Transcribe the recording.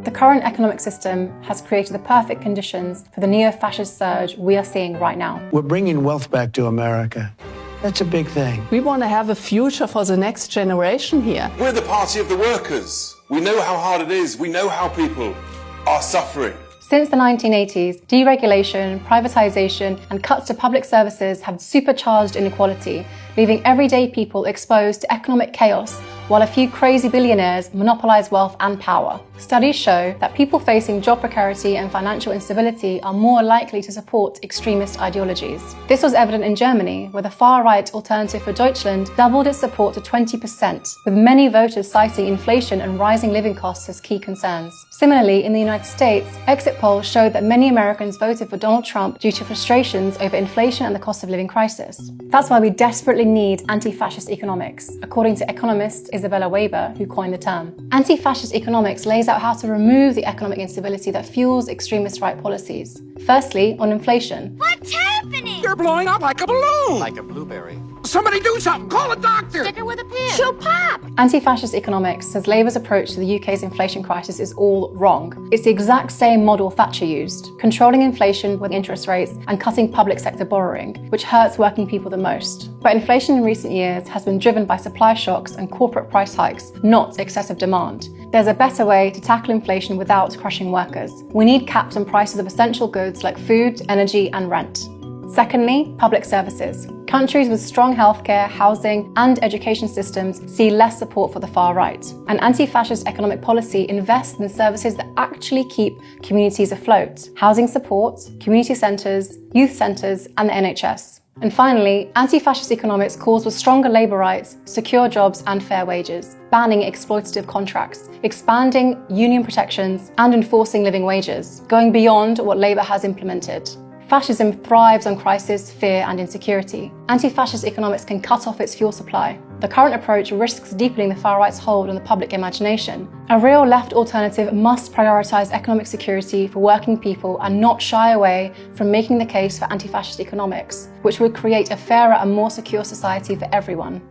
The current economic system has created the perfect conditions for the neo-fascist surge we are seeing right now. We're bringing wealth back to America. That's a big thing. We want to have a future for the next generation here. We're the party of the workers. We know how hard it is. We know how people are suffering. Since the 1980s, deregulation, privatization, and cuts to public services have supercharged inequality, leaving everyday people exposed to economic chaos, while a few crazy billionaires monopolize wealth and power. Studies show that people facing job precarity and financial instability are more likely to support extremist ideologies. This was evident in Germany, where the far-right Alternative for Deutschland doubled its support to 20%, with many voters citing inflation and rising living costs as key concerns. Similarly, in the United States, exit polls showed that many Americans voted for Donald Trump due to frustrations over inflation and the cost of living crisis. That's why we desperately need anti-fascist economics, according to economist Isabella Weber, who coined the term. Anti-fascist economics lays out how to remove the economic instability that fuels extremist right policies. Firstly, on inflation. What's happening? You're blowing up like a balloon! Like a blueberry. Somebody do something! Call a doctor! Sticker with a pin. She'll pop! Anti-fascist economics says Labour's approach to the UK's inflation crisis is all wrong. It's the exact same model Thatcher used, controlling inflation with interest rates and cutting public sector borrowing, which hurts working people the most. But inflation in recent years has been driven by supply shocks and corporate price hikes, not excessive demand. There's a better way to tackle inflation without crushing workers. We need caps on prices of essential goods like food, energy, and rent. Secondly, public services. Countries with strong healthcare, housing, and education systems see less support for the far right. An anti-fascist economic policy invests in services that actually keep communities afloat: housing support, community centres, youth centres, and the NHS. And finally, anti-fascist economics calls for stronger labour rights, secure jobs and fair wages, banning exploitative contracts, expanding union protections, and enforcing living wages, going beyond what Labour has implemented. Fascism thrives on crisis, fear, and insecurity. Anti-fascist economics can cut off its fuel supply. The current approach risks deepening the far-right's hold on the public imagination. A real left alternative must prioritise economic security for working people and not shy away from making the case for anti-fascist economics, which would create a fairer and more secure society for everyone.